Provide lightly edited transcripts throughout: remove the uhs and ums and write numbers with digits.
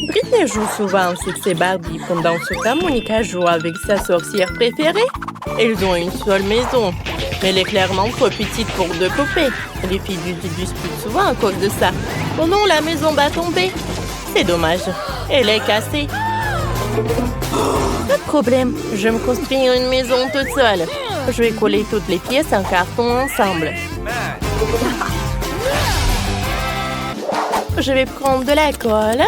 Britney joue souvent avec ses Barbie. Pendant ce temps, Monica joue avec sa sorcière préférée. Ils ont une seule maison. Mais elle est clairement trop petite pour deux poupées. Les filles disputent souvent à cause de ça. Oh non, la maison va tomber. C'est dommage. Elle est cassée. Pas de problème. Je vais me construire une maison toute seule. Je vais coller toutes les pièces en carton ensemble. Je vais prendre de la colle.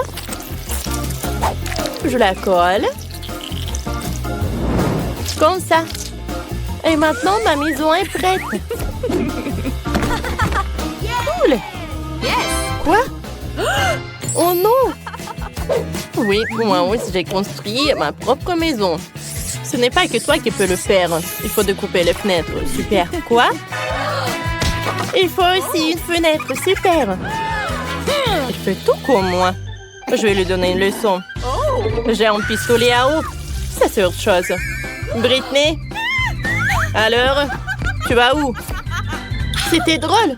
Je la colle. Comme ça. Et maintenant, ma maison est prête. Cool. Quoi? Oh non! Oui, moi aussi, j'ai construit ma propre maison. Ce n'est pas que toi qui peux le faire. Il faut découper les fenêtres. Super. Quoi? Il faut aussi une fenêtre. Super. Il fait tout comme moi. Je vais lui donner une leçon. J'ai un pistolet à eau. Ça, c'est autre chose. Britney? Alors? Tu vas où? C'était drôle.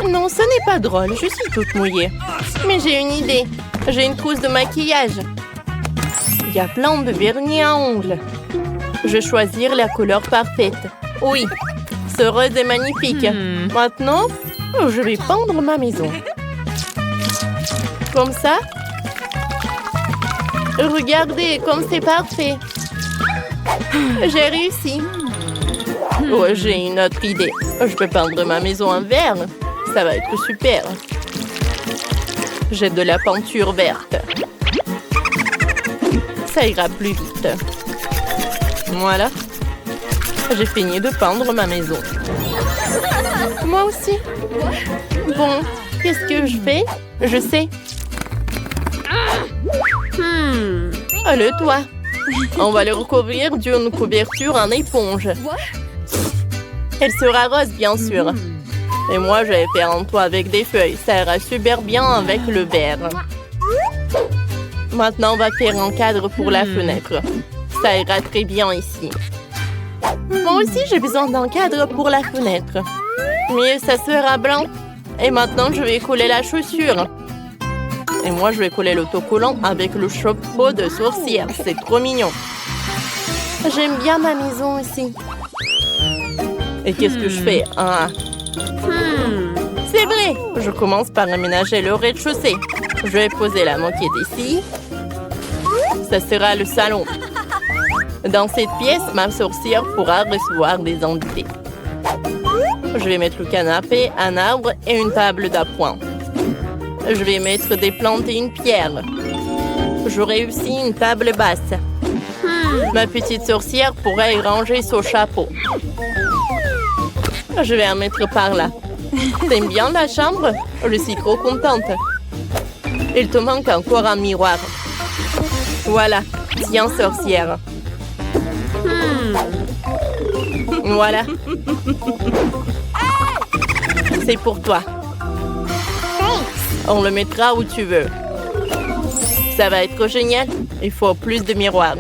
Non, ce n'est pas drôle. Je suis toute mouillée. Mais j'ai une idée. J'ai une trousse de maquillage. Il y a plein de vernis à ongles. Je vais choisir la couleur parfaite. Oui, ce rose est magnifique. Maintenant, je vais peindre ma maison. Comme ça. Regardez comme c'est parfait. J'ai réussi. Oh, j'ai une autre idée. Je peux peindre ma maison en vert. Ça va être super. J'ai de la peinture verte. Ça ira plus vite. Voilà. J'ai fini de peindre ma maison. Moi aussi. Bon, qu'est-ce que je fais? Je sais. Oh, le toit. On va le recouvrir d'une couverture en éponge. Elle sera rose, bien sûr. Et moi, je vais faire un toit avec des feuilles. Ça ira super bien avec le vert. Maintenant, on va faire un cadre pour la fenêtre. Ça ira très bien ici. Moi aussi, j'ai besoin d'un cadre pour la fenêtre. Mais ça sera blanc. Et maintenant, je vais coller la chaussure. Et moi, je vais coller l'autocollant avec le chapeau de sorcière. C'est trop mignon. J'aime bien ma maison ici. Et qu'est-ce que je fais? C'est vrai. Je commence par aménager le rez-de-chaussée. Je vais poser la moquette ici. Ça sera le salon. Dans cette pièce, ma sorcière pourra recevoir des invités. Je vais mettre le canapé, un arbre et une table d'appoint. Je vais mettre des plantes et une pierre. J'aurai aussi une table basse. Ma petite sorcière pourra y ranger son chapeau. Je vais en mettre par là. T'aimes bien la chambre? Je suis trop contente. Il te manque encore un miroir. Voilà. Tiens, sorcière. Voilà. C'est pour toi. On le mettra où tu veux. Ça va être génial. Il faut plus de miroirs.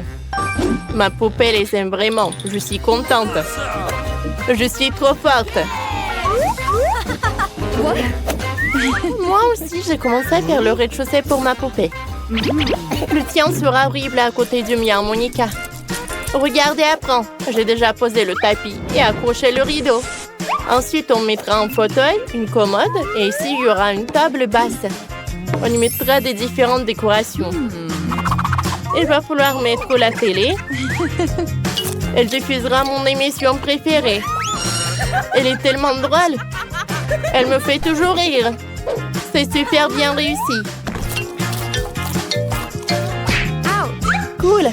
Ma poupée les aime vraiment. Je suis contente. Je suis trop forte. Moi aussi, j'ai commencé à faire le rez-de-chaussée pour ma poupée. Le tien sera horrible à côté du mien, Monica. Regardez, apprends. J'ai déjà posé le tapis et accroché le rideau. Ensuite, on mettra un fauteuil, une commode et ici, il y aura une table basse. On y mettra des différentes décorations. Il va falloir mettre la télé. Elle diffusera mon émission préférée. Elle est tellement drôle. Elle me fait toujours rire. C'est super bien réussi. Cool.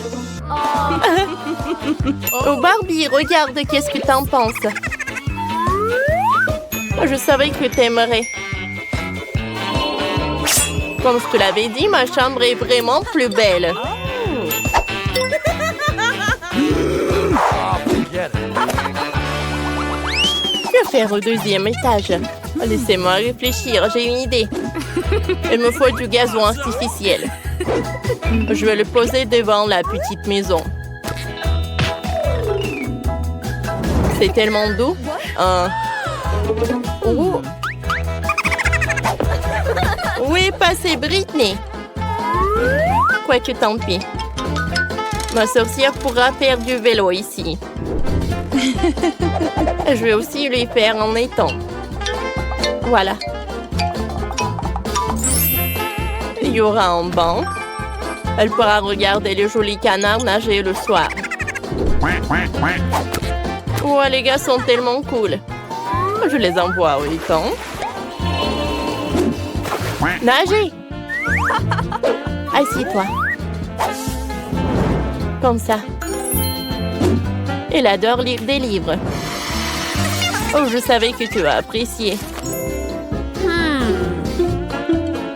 Oh Barbie, regarde, qu'est-ce que t'en penses? Je savais que t'aimerais. Comme je te l'avais dit, ma chambre est vraiment plus belle. Que faire au deuxième étage? Laissez-moi réfléchir, j'ai une idée. Il me faut du gazon artificiel. Je vais le poser devant la petite maison. C'est tellement doux. Oh. Où est passée Britney? Quoique tant pis. Ma sorcière pourra faire du vélo ici. Je vais aussi lui faire en étang. Voilà. Il y aura un banc. Elle pourra regarder les jolis canards nager le soir. Oh, les gars sont tellement cool. Je les envoie au étang. Nager! Assieds-toi. Comme ça. Elle adore lire des livres. Oh, je savais que tu as apprécié.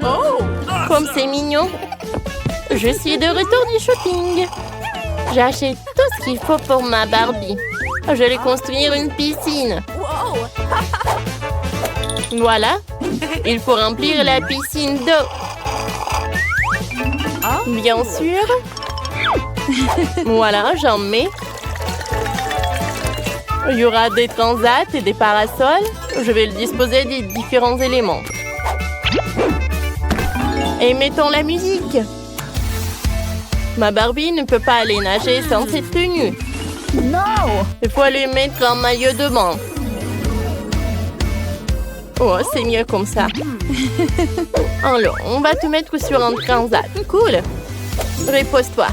Oh, comme c'est mignon. Je suis de retour du shopping. J'ai acheté tout ce qu'il faut pour ma Barbie. Je vais construire une piscine. Voilà. Il faut remplir la piscine d'eau. Bien sûr. Voilà, j'en mets. Il y aura des transats et des parasols. Je vais le disposer des différents éléments. Et mettons la musique. Ma Barbie ne peut pas aller nager sans cette tenue. Non! Il faut lui mettre un maillot de bain. Oh, c'est mieux comme ça. Alors, on va te mettre sur un transat. Cool. Repose-toi.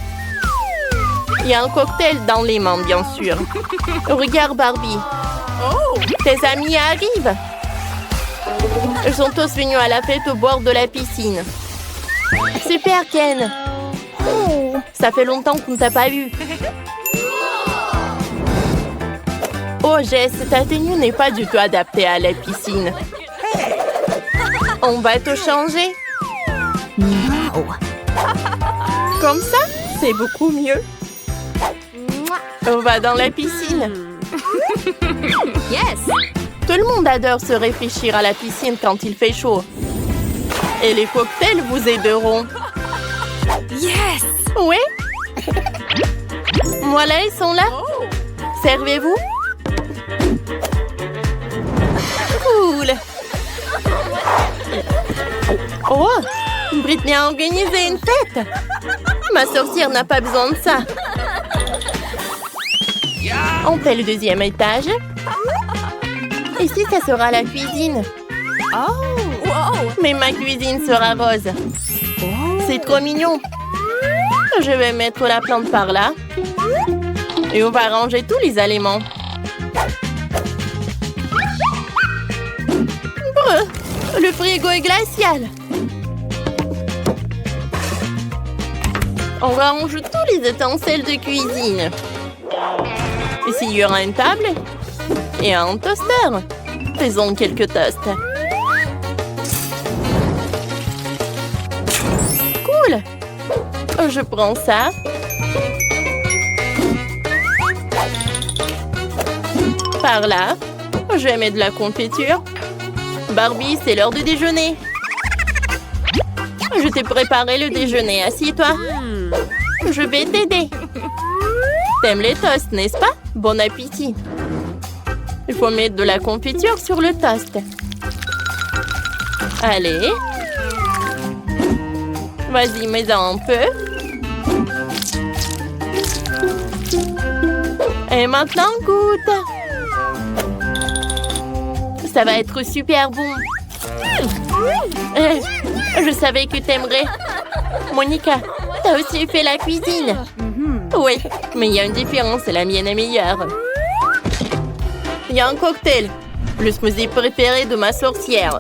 Il y a un cocktail dans les mains, bien sûr. Regarde, Barbie. Tes amis arrivent. Ils sont tous venus à la fête au bord de la piscine. Super, Ken. Ça fait longtemps qu'on ne t'a pas vu. Oh, Jess, ta tenue n'est pas du tout adaptée à la piscine. On va te changer. Comme ça, c'est beaucoup mieux. On va dans la piscine. Yes! Tout le monde adore se réfléchir à la piscine quand il fait chaud. Et les cocktails vous aideront. Yes! Oui? Voilà, ils sont là. Servez-vous. Cool. Oh! Britney a organisé une fête. Ma sorcière n'a pas besoin de ça. On fait le deuxième étage. Ici, ça sera la cuisine. Mais ma cuisine sera rose. C'est trop mignon. Je vais mettre la plante par là. Et on va ranger tous les aliments. Brr, le frigo est glacial. On range tous les ustensiles de cuisine. Ici, il y aura une table et un toaster. Faisons quelques toasts. Cool. Je prends ça. Par là. Je vais mettre de la confiture. Barbie, c'est l'heure du déjeuner. Je t'ai préparé le déjeuner. Assieds-toi. Je vais t'aider. T'aimes les toasts, n'est-ce pas? Bon appétit. Il faut mettre de la confiture sur le toast. Allez. Vas-y, mets-en un peu. Et maintenant, goûte. Ça va être super bon. Je savais que t'aimerais. Monica, t'as aussi fait la cuisine. Oui, mais il y a une différence, la mienne est meilleure. Il y a un cocktail, le smoothie préféré de ma sorcière.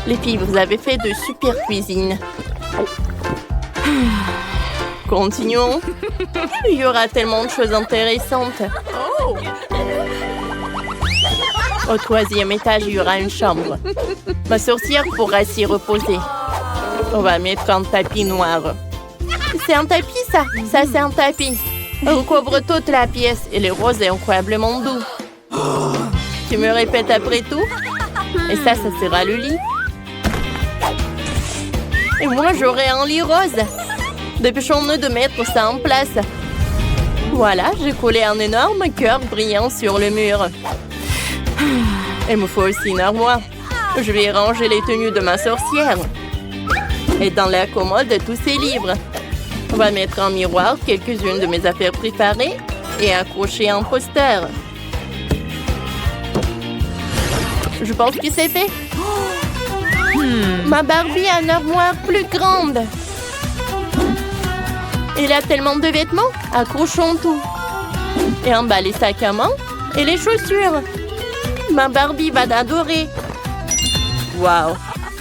Les filles, vous avez fait de super cuisine. Continuons. Il y aura tellement de choses intéressantes. Au troisième étage, il y aura une chambre. Ma sorcière pourra s'y reposer. On va mettre un tapis noir. C'est un tapis, ça? Ça, c'est un tapis. On couvre toute la pièce et le rose est incroyablement doux. Tu me répètes après tout? Et ça sera le lit. Et moi, j'aurai un lit rose. Dépêchons-nous de mettre ça en place. Voilà, j'ai collé un énorme cœur brillant sur le mur. Il me faut aussi une armoire. Je vais ranger les tenues de ma sorcière. Et dans la commode, tous ces livres. On va mettre en miroir quelques-unes de mes affaires préférées et accrocher un poster. Je pense que c'est fait. Ma Barbie a une armoire plus grande. Elle a tellement de vêtements. Accrochons tout. Et on bat les sacs à main et les chaussures. Ma Barbie va l'adorer. Waouh!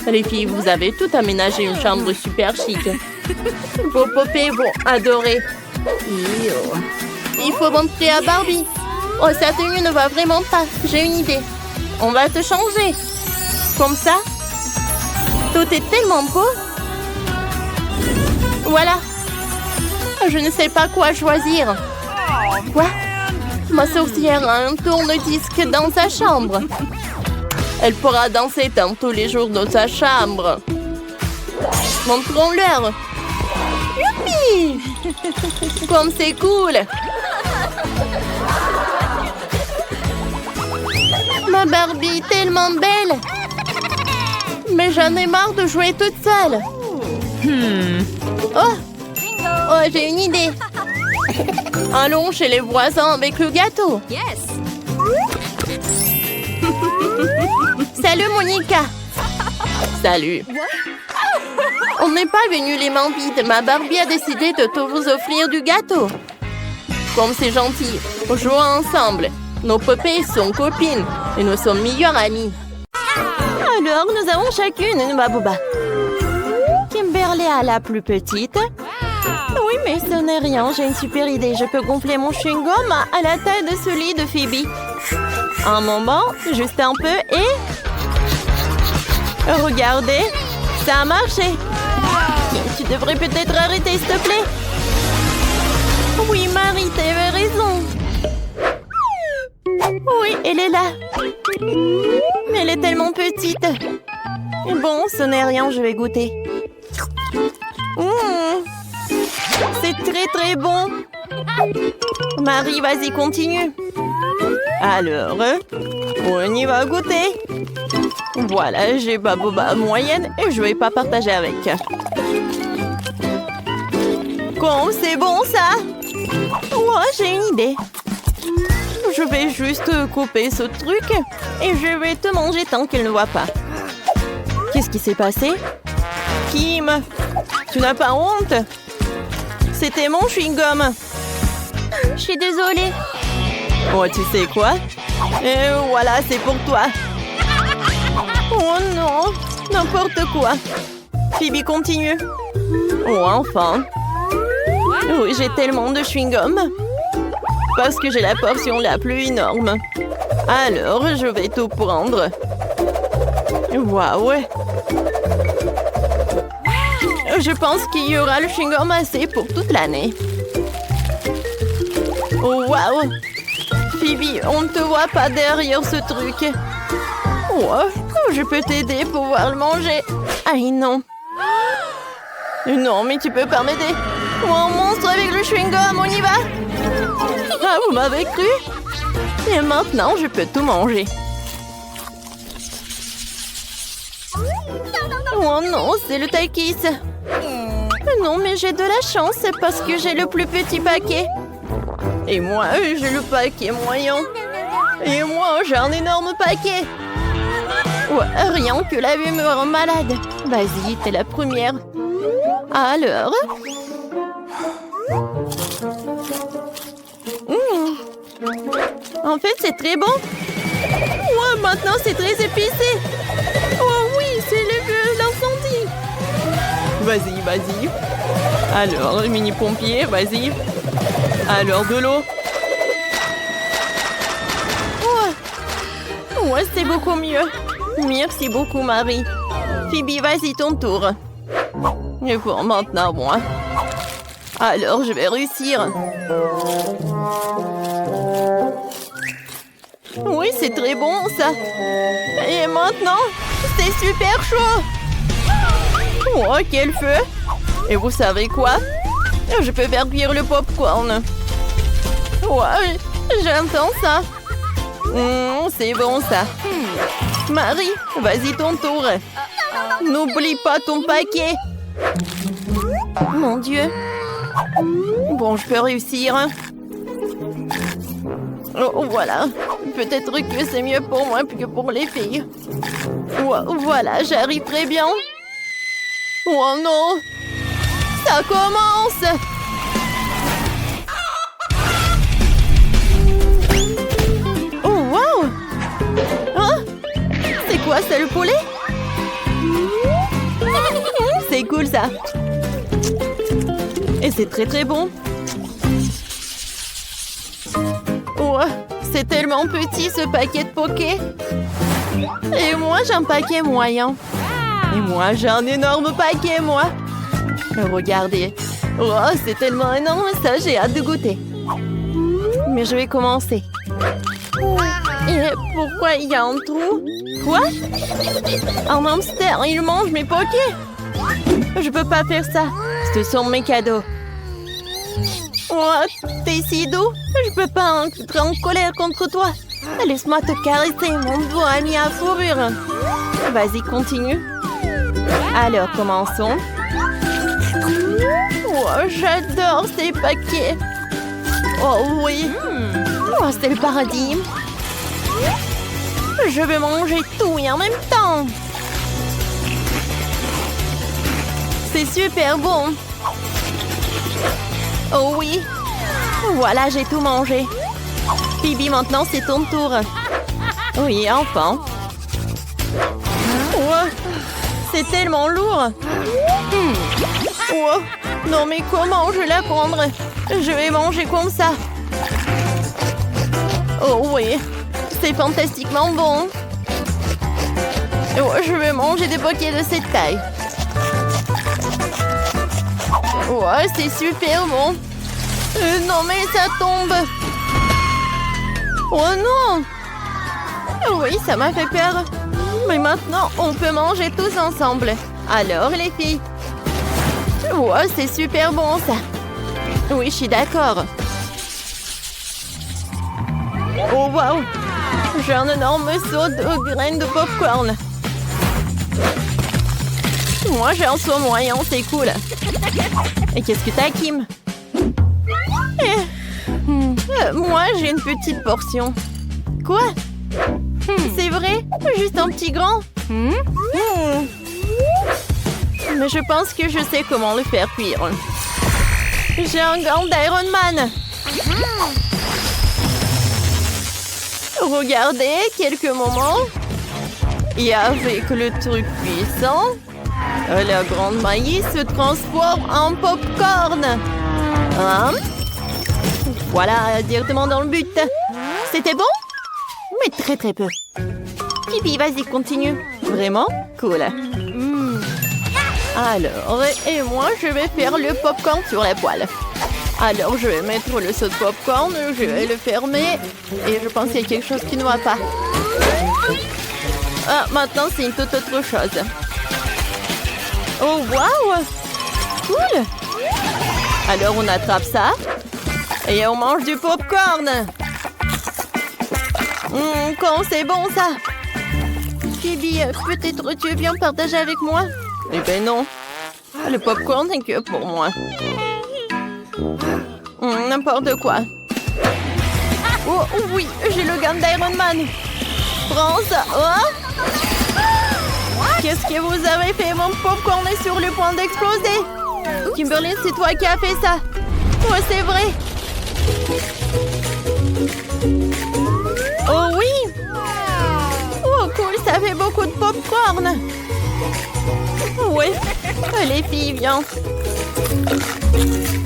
Les filles, vous avez tout aménagé une chambre super chic. Vos poupées vont adorer. Il faut montrer à Barbie. Oh, sa tenue ne va vraiment pas. J'ai une idée. On va te changer. Comme ça. Tout est tellement beau. Voilà. Je ne sais pas quoi choisir. Quoi? Ma sorcière a un tourne-disque dans sa chambre. Elle pourra danser dans tous les jours dans sa chambre. Montrons-leur. Youpi! Comme c'est cool! Ma Barbie est tellement belle! Mais j'en ai marre de jouer toute seule. Oh, j'ai une idée. Allons chez les voisins avec le gâteau. Yes. Salut, Monica. Salut. On n'est pas venu les mains vides. Ma Barbie a décidé de te vous offrir du gâteau. Comme c'est gentil, jouons ensemble. Nos poupées sont copines et nous sommes meilleures amies. Alors, nous avons chacune une babouba. Kimberly a la plus petite. Oui, mais ce n'est rien. J'ai une super idée. Je peux gonfler mon chewing-gum à la taille de celui de Phoebe. Un moment, juste un peu et... Regardez, ça a marché. Tu devrais peut-être arrêter, s'il te plaît. Oui, Marie, t'avais raison. Oui, elle est là. Mais elle est tellement petite. Bon, ce n'est rien, je vais goûter. C'est très très bon. Marie, vas-y, continue. Alors, on y va goûter. Voilà, j'ai babouba moyenne et je vais pas partager avec. Comme c'est bon ça. Oh, j'ai une idée. Je vais juste couper ce truc et je vais te manger tant qu'elle ne voit pas. Qu'est-ce qui s'est passé? Kim, tu n'as pas honte? C'était mon chewing-gum. Je suis désolée. Oh, tu sais quoi? Et voilà, c'est pour toi. Oh non, n'importe quoi. Phoebe, continue. Oh, enfin. Oui, j'ai tellement de chewing-gum. Parce que j'ai la portion la plus énorme. Alors, je vais tout prendre. Waouh. Je pense qu'il y aura le chewing-gum assez pour toute l'année. Oh, waouh. Phoebe, on ne te voit pas derrière ce truc. Oh, je peux t'aider pour pouvoir le manger. Aïe, non. Non, mais tu peux pas m'aider. Oh, un monstre avec le chewing-gum, on y va. Ah, vous m'avez cru? Et maintenant, je peux tout manger. Oh non, c'est le Takis. Non, mais j'ai de la chance parce que j'ai le plus petit paquet. Et moi, j'ai le paquet moyen. Et moi, j'ai un énorme paquet. Ouais, rien que la vue me rend malade. Vas-y, t'es la première. Alors? En fait, c'est très bon. Ouais, maintenant, c'est très épicé. Oh oui, c'est l'incendie. Vas-y, vas-y. Alors, le mini-pompier, vas-y. Alors, de l'eau. Ouais, c'est beaucoup mieux. Merci beaucoup, Marie. Phoebe, vas-y, ton tour. Et bon, maintenant, moi. Alors, je vais réussir. Oui, c'est très bon, ça. Et maintenant, c'est super chaud. Oh, quel feu. Et vous savez quoi? Je peux faire cuire le popcorn. Ouais, j'entends ça. C'est bon, ça. Marie, vas-y, ton tour. N'oublie pas ton paquet. Mon Dieu. Bon, je peux réussir. Oh, voilà. Peut-être que c'est mieux pour moi que pour les filles. Voilà, j'arrive très bien. Oh non! Ça commence! Oh, wow! Hein? C'est quoi, c'est le poulet? C'est cool, ça. Et c'est très, très bon. Oh, c'est tellement petit, ce paquet de poké. Et moi, j'ai un paquet moyen. Et moi, j'ai un énorme paquet, moi. Regardez. Oh, c'est tellement énorme, ça, j'ai hâte de goûter. Mais je vais commencer. Et pourquoi il y a un trou? Quoi? Un hamster, il mange mes pokés. Je peux pas faire ça. Ce sont mes cadeaux. Oh, t'es si doux. Je peux pas être en colère contre toi. Laisse-moi te caresser, mon doigt ami à fourrure. Vas-y, continue. Alors, commençons. Oh, j'adore ces paquets. Oh oui. Oh, c'est le paradis. Je vais manger tout et en même temps. C'est super bon. Oh oui. Voilà, j'ai tout mangé. Phoebe, maintenant c'est ton tour. Oui, enfin. Oh, c'est tellement lourd. Oh, non mais comment je vais la prendre? Je vais manger comme ça. Oh oui, c'est fantastiquement bon. Oh, je vais manger des pockets de cette taille. Oh, c'est super bon. Non mais ça tombe. Oh non! Oui, ça m'a fait peur. Mais maintenant, on peut manger tous ensemble. Alors, les filles? Oh, c'est super bon, ça. Oui, je suis d'accord. Oh, wow! J'ai un énorme seau de graines de popcorn. Moi, j'ai un seau moyen, c'est cool. Et qu'est-ce que t'as, Kim? Moi, j'ai une petite portion. Quoi? C'est vrai? Juste un petit grand? Mais je pense que je sais comment le faire cuire. J'ai un gant d'Iron Man. Regardez, quelques moments. Et avec le truc puissant, la grande maïs se transforme en popcorn. Hein? Voilà, directement dans le but. C'était bon? Mais très très peu. Phoebe, vas-y, continue. Vraiment? Cool. Alors, et moi, je vais faire le popcorn sur la poêle. Alors, je vais mettre le seau de popcorn, je vais le fermer. Et je pense qu'il y a quelque chose qui ne va pas. Ah, maintenant, c'est une toute autre chose. Oh, waouh! Cool! Alors, on attrape ça. Et on mange du popcorn. Quand c'est bon, ça. Phoebe, peut-être tu veux bien partager avec moi? Eh ben non. Le popcorn n'est que pour moi. N'importe quoi. Oh oui, j'ai le gant d'Iron Man. Prends ça. Oh. Qu'est-ce que vous avez fait? Mon popcorn est sur le point d'exploser. Kimberly, c'est toi qui as fait ça. Oh, c'est vrai. Oh oui. Oh, cool, ça fait beaucoup de popcorn. Oui, les filles, viens.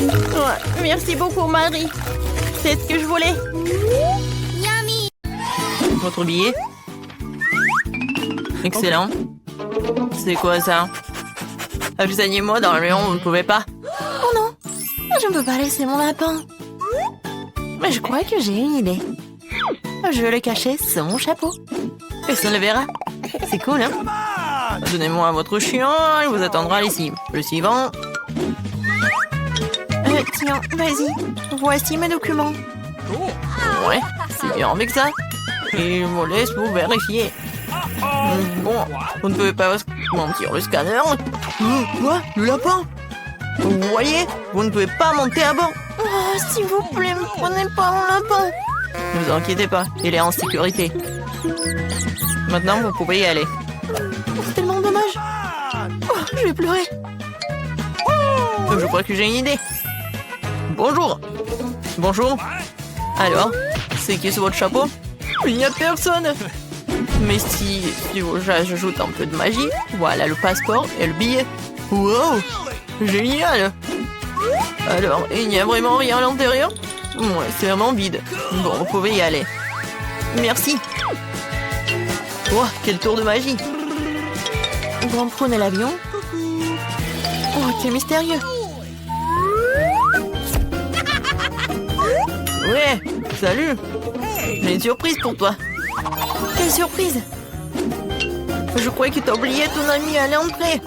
Ouais, merci beaucoup, Marie. C'est ce que je voulais. Yummy. Votre billet? Excellent. C'est quoi ça? Avisez-moi dans le rayon, vous ne pouvez pas. Oh non, je ne peux pas laisser mon lapin. Mais je crois que j'ai une idée. Je vais le cacher sous mon chapeau. Personne ne le verra. C'est cool, hein? Donnez-moi votre chien, il vous attendra ici. Le suivant. Tiens, vas-y. Voici mes documents. Oh, ouais, c'est bien avec ça. Et je vous laisse vous vérifier. Bon, vous ne pouvez pas mentir le scanner. Quoi? Le lapin? Vous voyez? Vous ne pouvez pas monter à bord. Oh, s'il vous plaît, ne prenez pas mon lapin. Ne vous inquiétez pas, il est en sécurité. Maintenant, vous pouvez y aller. C'est tellement dommage. Oh, je vais pleurer. Je crois que j'ai une idée. Bonjour. Bonjour. Alors, c'est qui sur votre chapeau? Il n'y a personne. Mais si j'ajoute un peu de magie, voilà le passeport et le billet. Wow, génial. Alors, il n'y a vraiment rien à l'intérieur? Ouais, c'est vraiment vide. Bon, vous pouvez y aller. Merci. Oh, quel tour de magie. Grand prône à l'avion. Oh, quel mystérieux. Ouais, salut. J'ai une surprise pour toi. Quelle surprise? Je croyais que t'as oublié ton ami à l'entrée.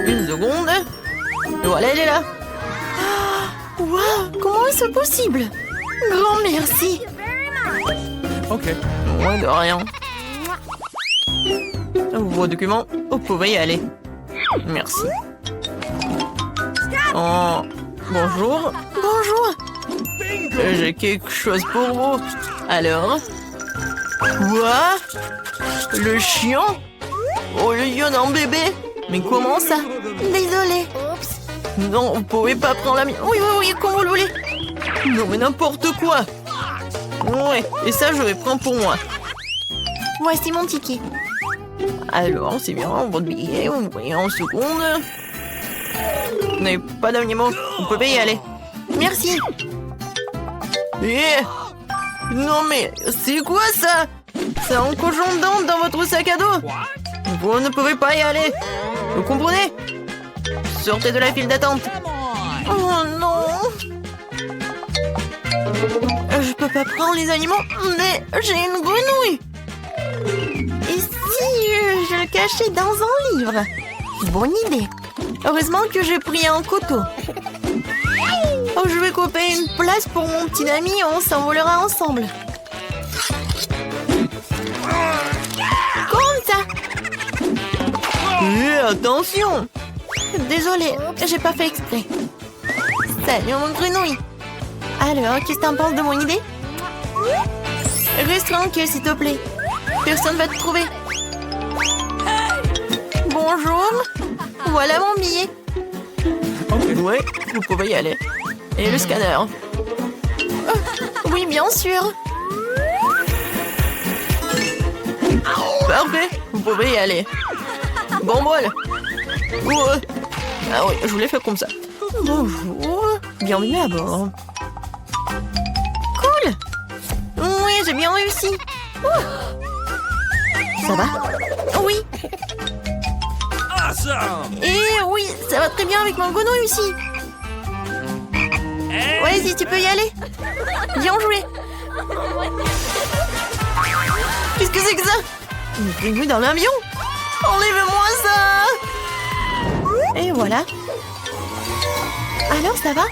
Une seconde. Voilà, elle est là. Wow, comment est-ce possible? Grand merci. Ok. Ouais, de rien. Vos documents, vous pouvez y aller. Merci. Oh, bonjour. Bonjour. J'ai quelque chose pour vous. Alors? Quoi? Le chien? Oh, le lion en bébé? Mais comment ça? Désolée. Non, vous pouvez pas prendre la mienne. Oui, comme vous le voulez. Non, mais n'importe quoi. Ouais, et ça, je vais prendre pour moi. Voici mon ticket. Alors, c'est bien, votre billet, vous voyez en seconde. Vous n'avez pas d'animaux, vous pouvez y aller. Merci. Non mais, c'est quoi ça? C'est un cochon d'Inde dans votre sac à dos. Vous ne pouvez pas y aller. Vous comprenez? Sortez de la file d'attente. Oh non. Je peux pas prendre les animaux, mais j'ai une grenouille. Et si je le cachais dans un livre? Bonne idée. Heureusement que j'ai pris un couteau. Oh, je vais couper une place pour mon petit ami, on s'envolera ensemble. Comme ça. Attention. Désolée, j'ai pas fait exprès. Salut mon grenouille. Alors, qu'est-ce que t'en penses de mon idée? Reste tranquille, s'il te plaît. Personne va te trouver. Bonjour. Voilà mon billet. Ouais, vous pouvez y aller. Et le scanner. Oui, bien sûr. Parfait, vous pouvez y aller. Bon bol. Ouais. Ah oui, je vous l'ai fait comme ça. Bonjour, bienvenue à bord. Cool. Oui, j'ai bien réussi. Ça va? Oui. Et oui, ça va très bien avec mon grenouille aussi. Vas-y, tu peux y aller. Bien joué. Qu'est-ce que c'est que ça? Une grenouille dans l'avion? Enlève-moi ça. Et voilà. Alors, ça va?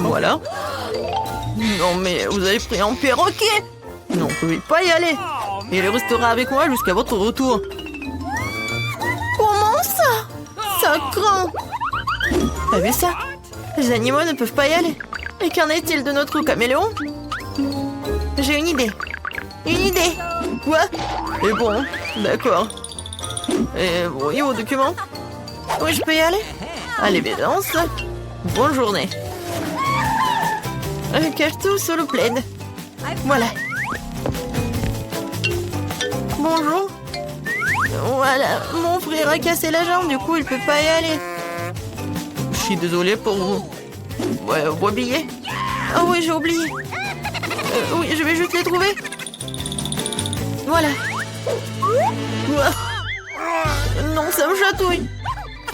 Voilà. Non, mais vous avez pris un perroquet. Non, vous pouvez pas y aller. Il restera avec moi jusqu'à votre retour. Comment ça? Ça craint. T'as vu ça? Les animaux ne peuvent pas y aller. Et qu'en est-il de notre caméléon? J'ai une idée. Une idée. Quoi? Et bon, d'accord. Et vous voyez vos documents? Oui, je peux y aller? Allez, bédance. Bonne journée. Cache tout sous le plaid. Voilà. Bonjour. Voilà, mon frère a cassé la jambe, du coup il peut pas y aller. Je suis désolée pour vous. Ouais, vos billets. Ah oui, j'ai oublié. Oui, je vais juste les trouver. Voilà. Non, ça me chatouille.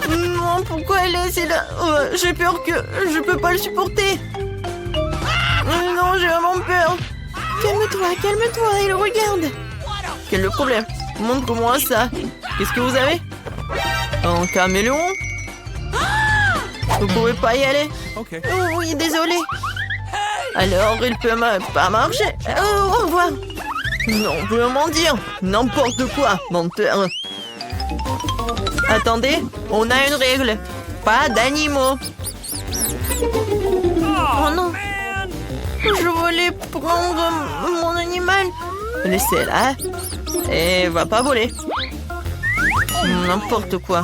Non, pourquoi elle est assise là? J'ai peur que je peux pas le supporter. Non, j'ai vraiment peur. Calme-toi, calme-toi, il regarde. Quel est le problème? Montre-moi ça. Qu'est-ce que vous avez? Un caméléon? Vous pouvez pas y aller? Ok. Oh oui, désolé. Alors, il peut pas marcher. Au revoir. Non, je veux mentir. N'importe quoi, menteur. Attendez, on a une règle. Pas d'animaux. Oh non. Je voulais prendre mon animal. Laissez-la. Et va pas voler. N'importe quoi.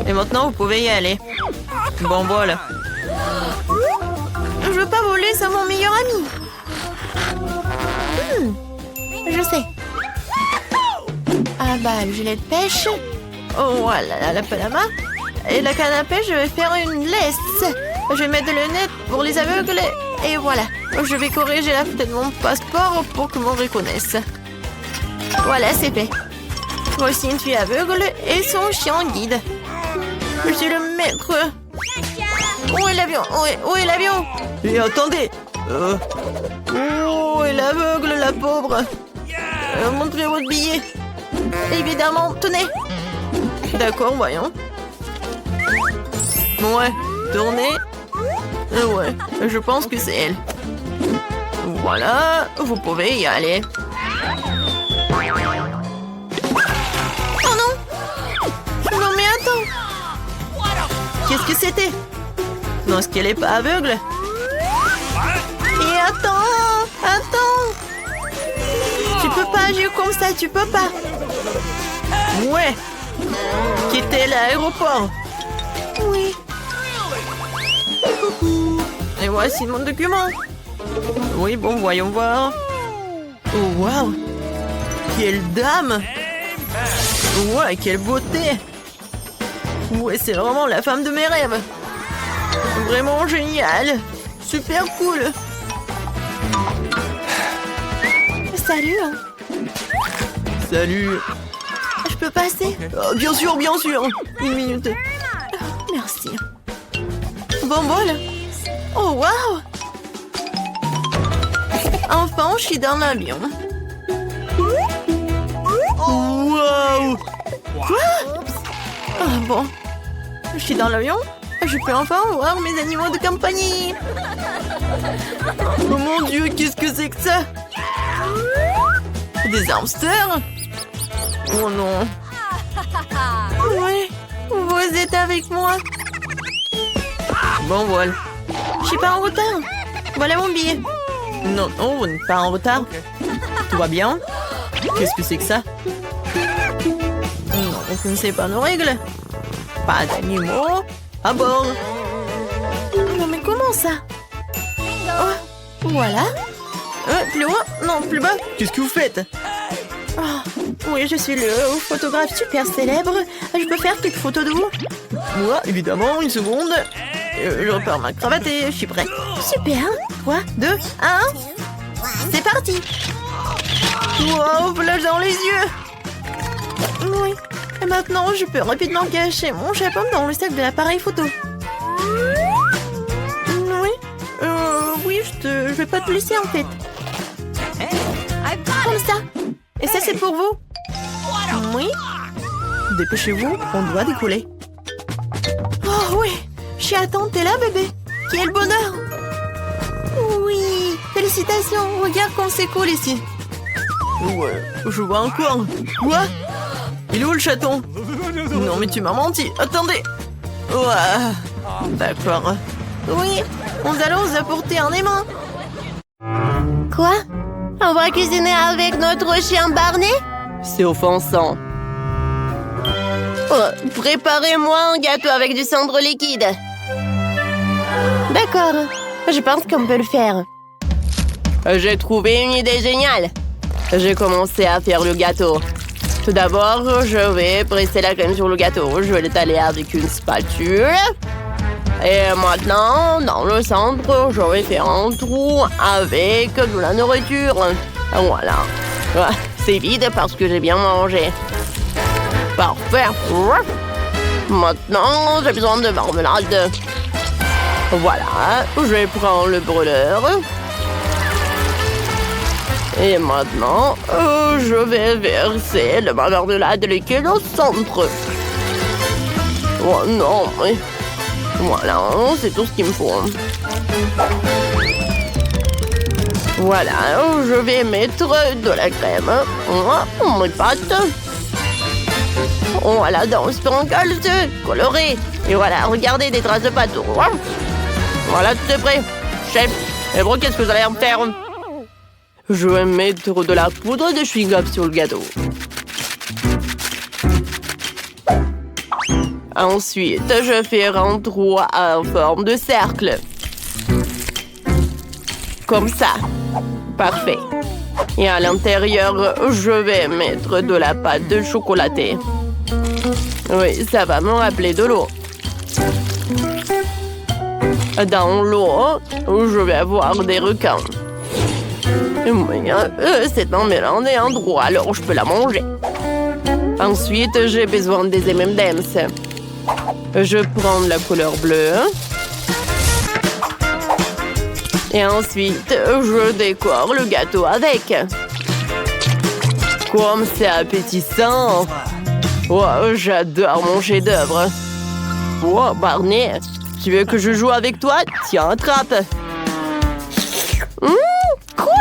Et maintenant, vous pouvez y aller. Bon, voilà. Je veux pas voler, c'est mon meilleur ami. Je sais. Ah bah, le gilet de pêche. Oh, voilà, la palama. Et la canne à pêche, je vais faire une laisse. Je vais mettre le net pour les aveugles. Et voilà. Je vais corriger la photo de mon passeport pour que m'on reconnaisse. Voilà, c'est fait. Voici une fille aveugle et son chien guide. Je suis le maître. Où est l'avion? Où est l'avion? Et attendez. Où est l'aveugle, la pauvre? Montrez votre billet. Évidemment, tenez. D'accord, voyons. Ouais, tournez. Ouais, je pense que c'est elle. Voilà, vous pouvez y aller. Oh non! Non mais attends! Qu'est-ce que c'était? Non, est-ce qu'elle est pas aveugle? Et attends! Tu peux pas agir comme ça, tu peux pas. Ouais. Quitter l'aéroport. Oui. Et voici mon document. Oui, bon, voyons voir. Oh, waouh. Quelle dame. Ouais, quelle beauté. Ouais, c'est vraiment la femme de mes rêves. Vraiment génial. Super cool. Salut. Salut. Je peux passer? Bien sûr, bien sûr. Une minute. Merci. Bon bol. Oh, waouh. Enfin, je suis dans l'avion. Waouh. Quoi? Ah bon. Je suis dans l'avion. Je peux enfin voir mes animaux de compagnie. Oh mon Dieu, qu'est-ce que c'est que ça? Des hamsters? Oh non. Oui, vous êtes avec moi. Bon, voilà. Je suis pas en retard. Voilà mon billet. Non, non, vous n'êtes pas en retard. Tout va bien? Qu'est-ce que c'est que ça? Non, vous ne connaissez pas nos règles. Pas d'animaux à bord. Non, mais comment ça? Oh, voilà. Plus haut? Non, plus bas. Qu'est-ce que vous faites? Oh, oui, je suis le photographe super célèbre. Je peux faire quelques photos de vous? Moi, évidemment, une seconde. Je repars ma cravate et je suis prêt. Super. 3, 2, 1. C'est parti. Wow, flash dans les yeux. Oui. Et maintenant, je peux rapidement cacher mon chapeau dans le sac de l'appareil photo. Oui. Oui, je vais pas te laisser en fait. Comme ça. Et ça, c'est pour vous. Oui. Dépêchez-vous, on doit décoller. Oh oui. Je suis à temps, t'es là, bébé? Quel bonheur! Oui! Félicitations! Regarde comme c'est cool ici! Ouais, je vois encore! Quoi? Il est où le chaton? Non, mais tu m'as menti! Attendez! Ouais! D'accord. Oui! Nous allons vous apporter un aimant! Quoi? On va cuisiner avec notre chien Barney? C'est offensant! Oh, préparez-moi un gâteau avec du cendre liquide! D'accord, je pense qu'on peut le faire. J'ai trouvé une idée géniale. J'ai commencé à faire le gâteau. Tout d'abord, je vais presser la crème sur le gâteau. Je vais l'étaler avec une spatule. Et maintenant, dans le centre, je vais faire un trou avec de la nourriture. Voilà. C'est vide parce que j'ai bien mangé. Parfait. Maintenant, j'ai besoin de marmelade. Voilà, je vais prendre le brûleur. Et maintenant, je vais verser le marmelade liquide au centre. Oh non, mais... Voilà, c'est tout ce qu'il me faut. Voilà, je vais mettre de la crème. Mes pâtes. Voilà, dans le sprinkles coloré. Et voilà, regardez des traces de pâte. Voilà, tout est prêt. Chef, et bon, qu'est-ce que vous allez en faire? Je vais mettre de la poudre de chewing-gum sur le gâteau. Ensuite, je fais un trou en forme de cercle. Comme ça. Parfait. Et à l'intérieur, je vais mettre de la pâte de chocolatée. Oui, ça va me rappeler de l'eau. Dans l'eau, je vais avoir des requins. Oui, c'est un mélange et un trou, alors je peux la manger. Ensuite, j'ai besoin des M&M's. Je prends la couleur bleue. Et ensuite, je décore le gâteau avec. Comme c'est appétissant. Oh, j'adore mon chef-d'œuvre. Oh, Barney, tu veux que je joue avec toi? Tiens, attrape. Quoi?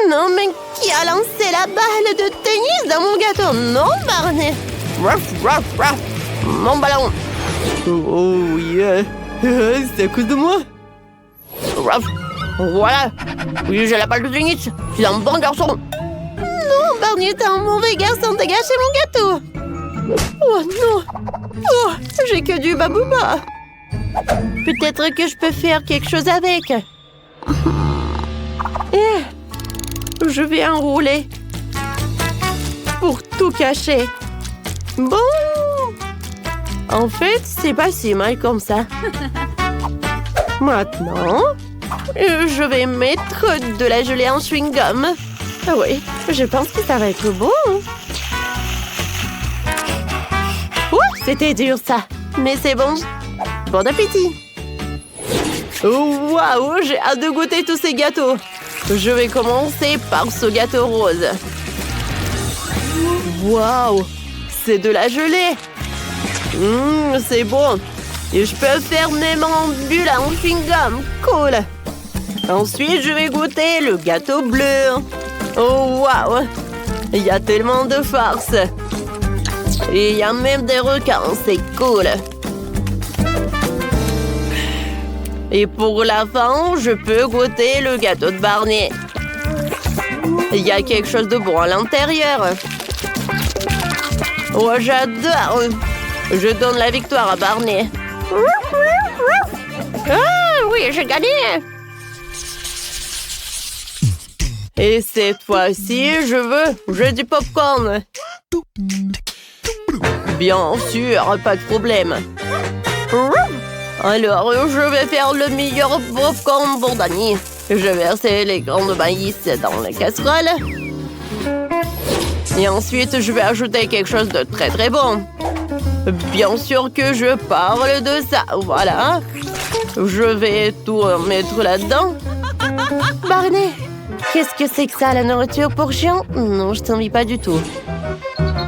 Non, mais qui a lancé la balle de tennis dans mon gâteau? Non, Barney. Ruff, ruff, ruff. Mon ballon. Oh, yeah. C'est à cause de moi. Ruff. Voilà. Oui, j'ai la balle de tennis. Tu es un bon garçon. Non, Barney, t'es un mauvais garçon. T'as gâché mon gâteau. Oh, non. Oh, j'ai que du babouba. Peut-être que je peux faire quelque chose avec. Je vais enrouler pour tout cacher. Bon. En fait, c'est pas si mal comme ça. Maintenant, je vais mettre de la gelée en chewing-gum. Ah oui, je pense que ça va être bon. Ouh, c'était dur ça. Mais c'est bon. Bon appétit. Waouh, j'ai hâte de goûter tous ces gâteaux. Je vais commencer par ce gâteau rose. Waouh, c'est de la gelée. C'est bon. Et je peux faire même en bulle en chewing-gum. Cool. Ensuite, je vais goûter le gâteau bleu. Oh, waouh. Il y a tellement de farce. Et il y a même des requins. C'est cool. Et pour la fin, je peux goûter le gâteau de Barney. Il y a quelque chose de bon à l'intérieur. Oh, j'adore. Je donne la victoire à Barney. Ah oui, j'ai gagné. Et cette fois-ci, je veux du popcorn. Bien sûr, pas de problème. Alors, je vais faire le meilleur popcorn pour Danny. Je vais verser les grains de maïs dans la casserole. Et ensuite, je vais ajouter quelque chose de très très bon. Bien sûr que je parle de ça. Voilà. Je vais tout mettre là-dedans. Barney, qu'est-ce que c'est que ça, la nourriture pour chien? Non, je t'envie pas du tout.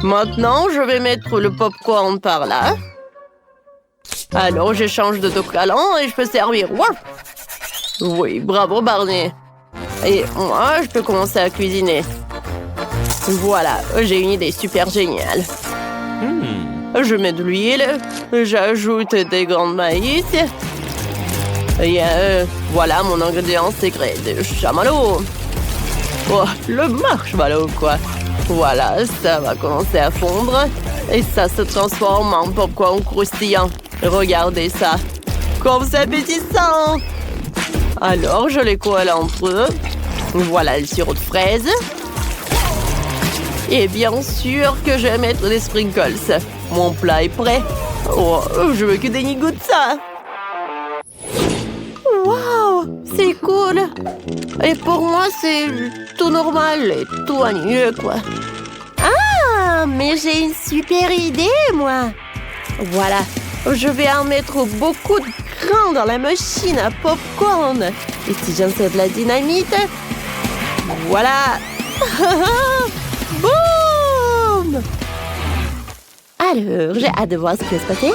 Maintenant, je vais mettre le popcorn par là. Alors, je change de collant et je peux servir. Oui, bravo, Barney. Et moi, je peux commencer à cuisiner. Voilà, j'ai une idée super géniale. Je mets de l'huile, j'ajoute des grains de maïs. Et voilà mon ingrédient secret de chamallow. Oh, le marshmallow, quoi. Voilà, ça va commencer à fondre. Et ça se transforme en popcorn croustillant. Regardez ça. Comme c'est appétissant. Alors, je les colle entre eux. Voilà le sirop de fraise. Et bien sûr que je vais mettre des sprinkles. Mon plat est prêt. Oh, je veux que Danny goûte ça. Waouh, c'est cool. Et pour moi, c'est tout normal et tout annulé, quoi. Ah, mais j'ai une super idée, moi. Voilà, je vais en mettre beaucoup de grains dans la machine à popcorn. Et si j'insère de la dynamite, voilà. Boum! Alors, j'ai hâte de voir ce qui va se passer.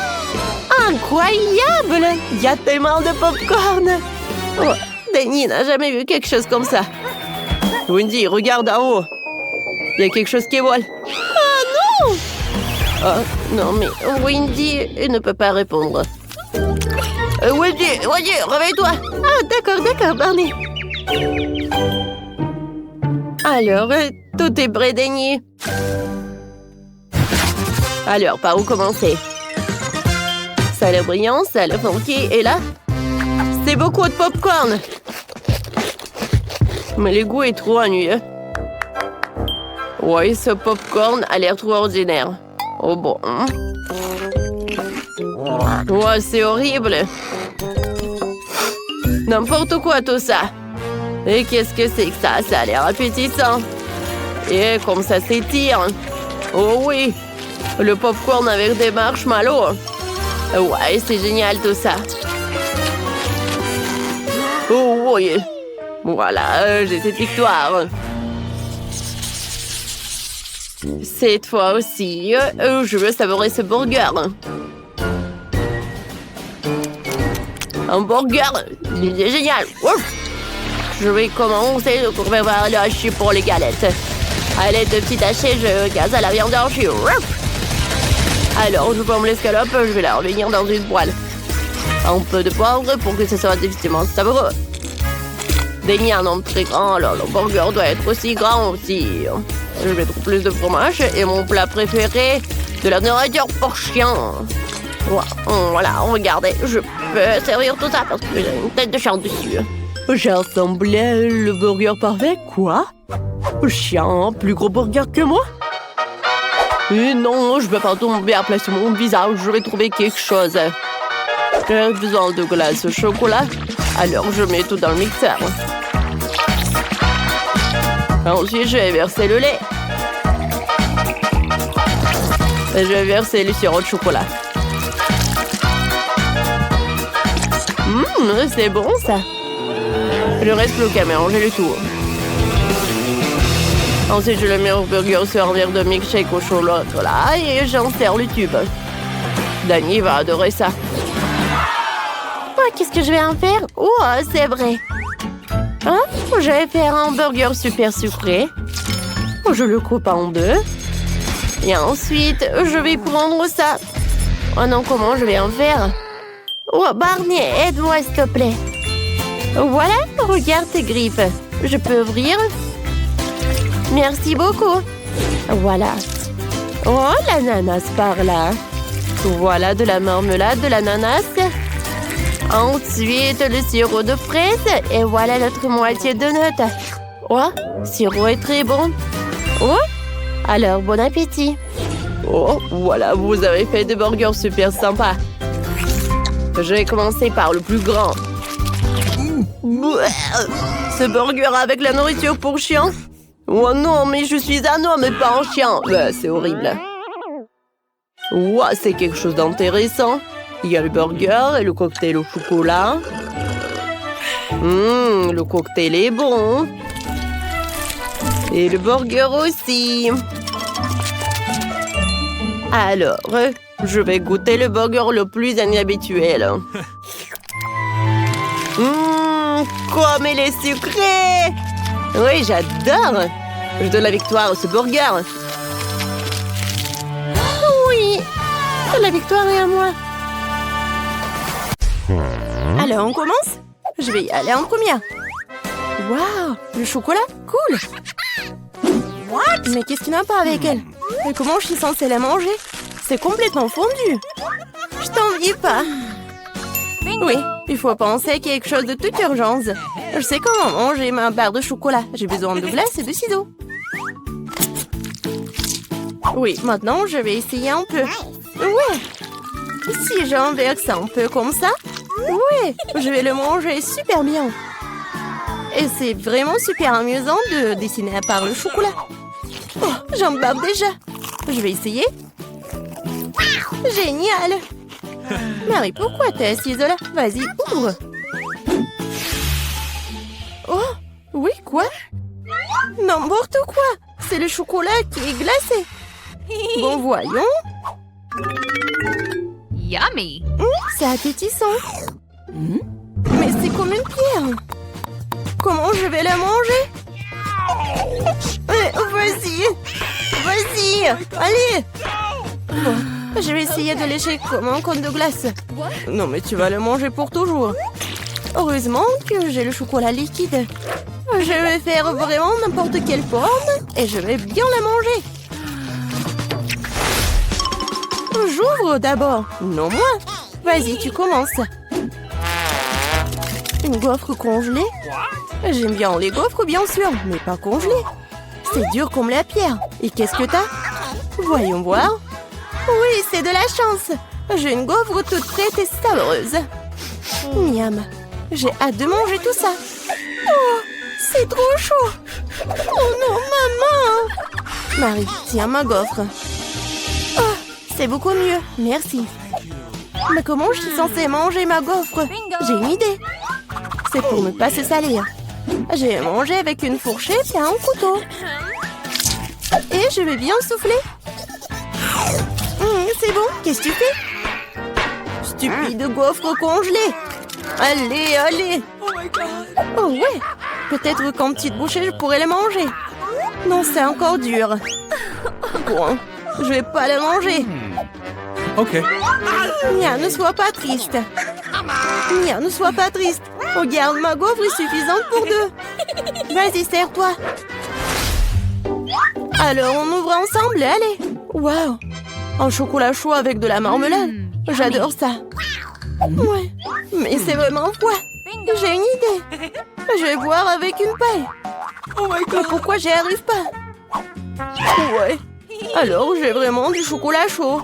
Incroyable! Il y a tellement de popcorn! Oh, Danny n'a jamais vu quelque chose comme ça. Wendy, regarde en haut. Il y a quelque chose qui vole. Ah non! Oh, non, mais Wendy ne peut pas répondre. Wendy, réveille-toi! Ah, d'accord, Barney. Alors, tout est prêt, Danny. Alors, par où commencer? Ça le brillant, ça le funky, et là? C'est beaucoup de popcorn! Mais le goût est trop ennuyeux. Ouais, ce popcorn a l'air trop ordinaire. Oh bon. Ouais, c'est horrible. N'importe quoi tout ça. Et qu'est-ce que c'est que ça? Ça a l'air appétissant. Et comme ça s'étire. Oh oui. Le popcorn avec des marshmallows. Ouais, c'est génial tout ça. Oh oui. Voilà, j'ai cette victoire. Cette fois aussi, je veux savourer ce burger. Un burger, il est génial. Ouf. Je vais commencer de préparer le hachis pour les galettes. À l'aide de petits hachés, je casse à la viande hachée. Alors, je forme l'escalope, je vais la revenir dans une poêle. Un peu de poivre pour que ce soit définitivement savoureux. Danny a un nombre très grand, alors le burger doit être aussi grand aussi. Je vais mettre plus de fromage et mon plat préféré, de la nourriture pour chien. Voilà, regardez, je peux servir tout ça parce que j'ai une tête de chien dessus. J'ai assemblé le burger parfait, quoi? Chien, plus gros burger que moi? Et non, je ne vais pas tomber à plat sur mon visage, je vais trouver quelque chose. J'ai besoin de glace au chocolat, alors je mets tout dans le mixeur. Ensuite, je vais verser le lait. Et je vais verser le sirop de chocolat. C'est bon ça. Il ne reste plus qu'à mélanger le tout. Ensuite, je le mets au burger sur un verre de milkshake au chocolat et j'en sers le tube. Danny va adorer ça. Oh, qu'est-ce que je vais en faire? Oh, c'est vrai. Hein? Je vais faire un burger super sucré. Je le coupe en deux. Et ensuite, je vais prendre ça. Oh non, comment je vais en faire? Oh, Barney, aide-moi s'il te plaît. Voilà, regarde tes griffes. Je peux ouvrir? Merci beaucoup. Voilà. Oh, l'ananas par là. Voilà de la marmelade de l'ananas. Ensuite, le sirop de fraise. Et voilà notre moitié de notes. Oh, le sirop est très bon. Oh, alors bon appétit. Oh, voilà, vous avez fait des burgers super sympas. Je vais commencer par le plus grand. Ce burger avec la nourriture pour chien? Oh non, mais je suis un homme et pas un chien. C'est horrible. Ouah, c'est quelque chose d'intéressant. Il y a le burger et le cocktail au chocolat. Le cocktail est bon. Et le burger aussi. Alors, je vais goûter le burger le plus inhabituel. Comme il est sucré! Oui, j'adore! Je donne la victoire à ce burger. Oui! La victoire est à moi. Alors, on commence? Je vais y aller en première. Waouh! Le chocolat? Cool! What? Mais qu'est-ce qu'il n'y a pas avec elle? Et comment je suis censée la manger? C'est complètement fondu. Je t'envie pas. Oui, il faut penser à quelque chose de toute urgence. Je sais comment manger ma barre de chocolat. J'ai besoin de glace et de ciseaux. Oui, maintenant je vais essayer un peu. Ouais. Si j'inverse un peu comme ça, ouais, je vais le manger super bien. Et c'est vraiment super amusant de dessiner à part le chocolat. Oh, j'en barre déjà. Je vais essayer. Génial. Marie, pourquoi t'es assise là? Vas-y, ouvre. Oh, oui, quoi? N'importe quoi. C'est le chocolat qui est glacé. Bon, voyons. Yummy. C'est appétissant. Mais c'est comme une pierre. Comment je vais la manger? Vas-y. Vas-y. Allez. Bon, je vais essayer de lécher comme un cône de glace. Non, mais tu vas le manger pour toujours. Heureusement que j'ai le chocolat liquide. Je vais faire vraiment n'importe quelle forme et je vais bien la manger. J'ouvre d'abord. Non, moi. Vas-y, tu commences. Une gaufre congelée? J'aime bien les gaufres, bien sûr, mais pas congelées. C'est dur comme la pierre. Et qu'est-ce que t'as? Voyons voir. Oui, c'est de la chance. J'ai une gaufre toute prête et savoureuse. Miam. J'ai hâte de manger tout ça. Oh, c'est trop chaud. Oh non, maman. Marie, tiens ma gaufre. Oh, c'est beaucoup mieux. Merci. Mais comment je suis censée manger ma gaufre? J'ai une idée. C'est pour ne pas se salir. Je vais manger avec une fourchette et un couteau. Et je vais bien souffler. C'est bon, qu'est-ce que tu fais? Stupide gaufre congelée. Allez, allez. Oh ouais, peut-être qu'en petite bouchée, je pourrais les manger. Non, c'est encore dur. Bon, je vais pas les manger. Ok. Mia, ne sois pas triste. Mia, ne sois pas triste. Regarde, ma gaufre est suffisante pour deux. Vas-y, serre-toi. Alors, on ouvre ensemble, allez. Waouh, un chocolat chaud avec de la marmelade. J'adore ça. Ouais, mais c'est vraiment froid. J'ai une idée. Je vais boire avec une paille. Mais pourquoi j'y arrive pas? Ouais, alors j'ai vraiment du chocolat chaud.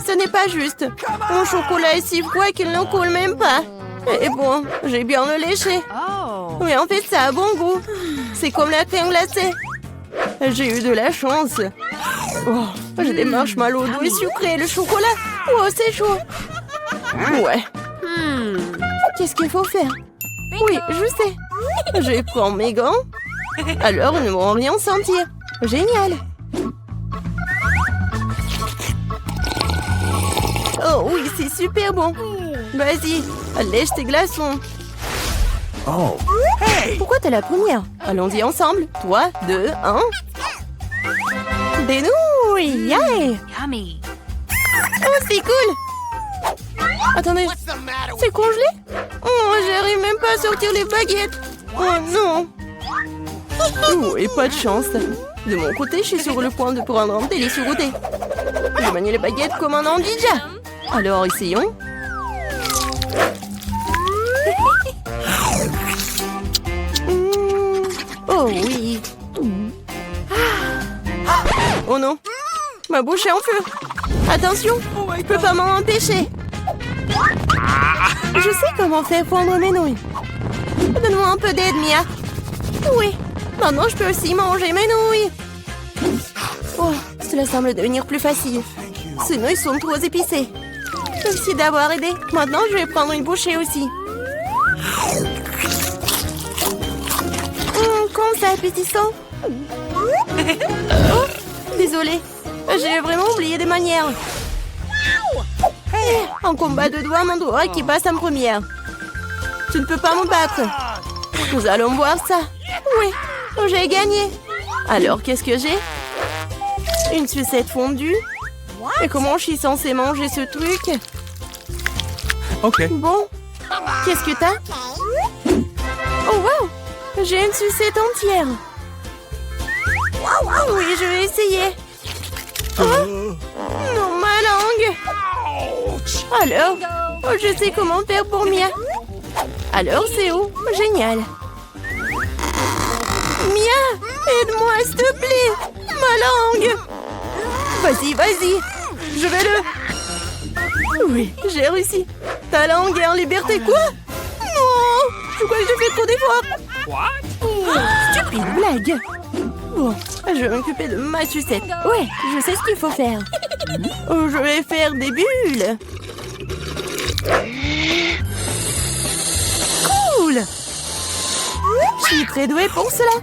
Ce n'est pas juste. Mon chocolat est si froid qu'il ne coule même pas. Et bon, j'ai bien le léché. Mais en fait, ça a bon goût. C'est comme la crème glacée. J'ai eu de la chance. Oh, j'ai des marshmallows doux et sucrés. Le chocolat, oh, c'est chaud. Ouais. Qu'est-ce qu'il faut faire? Oui, je sais. Je vais prendre mes gants. Alors, ils ne vont rien sentir. Génial. Oh oui, c'est super bon. Vas-y, lèche tes glaçons. Oh. Hey. Pourquoi t'es la première? Allons-y ensemble. 3, 2, 1. Des nouilles, yeah. Yummy. Oh, c'est cool. Attendez, c'est congelé? Oh, j'arrive même pas à sortir les baguettes. Oh non. Oh, et pas de chance. De mon côté, je suis sur le point de prendre un délicieux goûter. Je manie les baguettes comme un ninja. Alors, essayons. Oh oui. Oh non. Ma bouche est en feu. Attention, je peux pas m'en empêcher. Je sais comment faire fondre mes nouilles. Donne-moi un peu d'aide, Mia. Oui, maintenant je peux aussi manger mes nouilles. Oh, cela semble devenir plus facile. Ces nouilles sont trop épicées. Merci d'avoir aidé. Maintenant, je vais prendre une bouchée aussi. Comme c'est appétissant. Oh, désolée. J'ai vraiment oublié des manières. Un combat de doigts, mon doigt qui passe en première. Tu ne peux pas me battre. Nous allons voir ça. Oui, j'ai gagné. Alors, qu'est-ce que j'ai? Une sucette fondue. Et comment je suis censée manger ce truc? Ok. Bon, qu'est-ce que t'as? Oh, wow! J'ai une sucette entière. Oui, je vais essayer. Oh, non, ma langue. Alors, je sais comment faire pour Mia. Alors, c'est où? Génial. Mia, aide-moi, s'il te plaît. Ma langue. Vas-y, vas-y. Je vais le... Oui, j'ai réussi. Ta langue est en liberté, quoi? Non, je crois que j'ai fait trop d'efforts. Stupide blague. Bon, je vais m'occuper de ma sucette. Ouais, je sais ce qu'il faut faire. Je vais faire des bulles. Cool. Je suis très douée pour cela.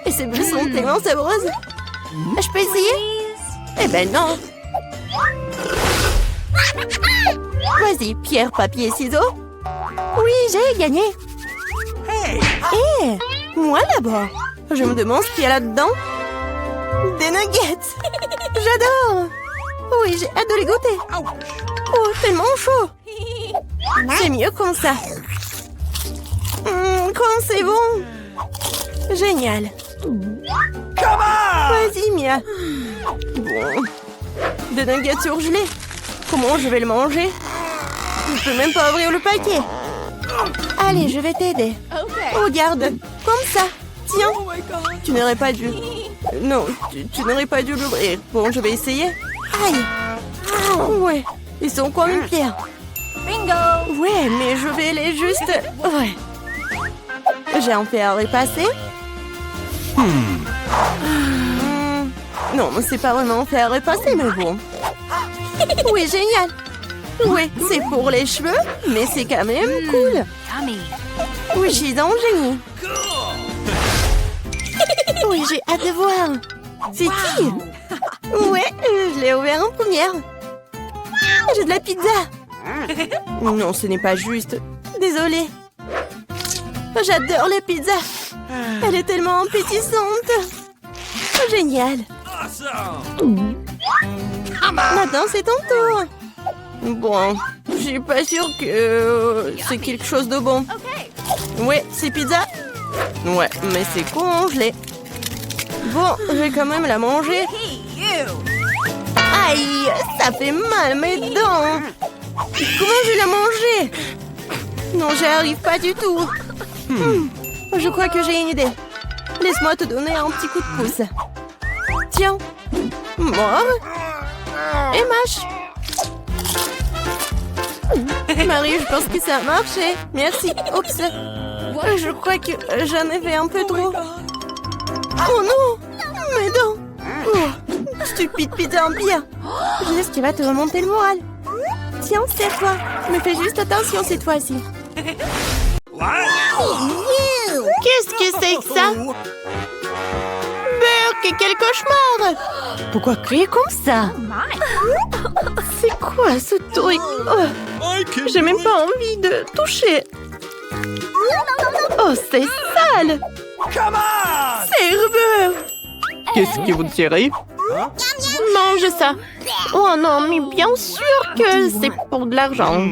Et ces bulles sont tellement savreuses. Je peux essayer? Eh ben non. Vas-y, pierre, papier, ciseaux. Oui, j'ai gagné. Hé, moi d'abord. Je me demande ce qu'il y a là-dedans. Des nuggets. J'adore. Oui, j'ai hâte de les goûter. Oh, tellement chaud. C'est mieux comme ça. Comme c'est bon. Génial. Vas-y, Mia. Bon. Des nuggets surgelés. Comment je vais le manger? Je peux même pas ouvrir le paquet. Allez, je vais t'aider. Regarde, comme ça. Tiens. Tu n'aurais pas dû. Non, tu n'aurais pas dû l'ouvrir. Bon, je vais essayer. Aïe. Ouais, ils sont comme une pierre. Bingo. Ouais, mais je vais les juste... Ouais. J'ai un fer à repasser. Non, c'est pas vraiment un fer à repasser, mais bon. Oui, génial. Oui, c'est pour les cheveux, mais c'est quand même cool. Oui, je suis un génie. Oui, j'ai hâte de voir. C'est qui? Ouais, je l'ai ouvert en première. J'ai de la pizza. Non, ce n'est pas juste. Désolée. J'adore la pizza. Elle est tellement appétissante. Génial. Maintenant, c'est ton tour. Bon, je suis pas sûre que c'est quelque chose de bon. Ouais, c'est pizza. Ouais, mais c'est congelé. Bon, je vais quand même la manger. Aïe, ça fait mal mes dents. Comment je vais la manger? Non, j'y arrive pas du tout. Je crois que j'ai une idée. Laisse-moi te donner un petit coup de pouce. Tiens. Mort. Et mâche. Marie, je pense que ça a marché. Merci. Oups. Je crois que j'en ai fait un peu trop. Oh non! Mes dents! Oh, stupide pizza en pire! Juste qui va te remonter le moral. Tiens, serre-toi. Mais fais juste attention cette fois-ci. Qu'est-ce que c'est que ça? Burk, quel cauchemar! Pourquoi crier comme ça? C'est quoi ce truc? Oh, j'ai même pas envie de toucher. Oh, c'est sale! Serveur! Qu'est-ce que vous tirez? Mange ça! Oh non, mais bien sûr que c'est pour de l'argent.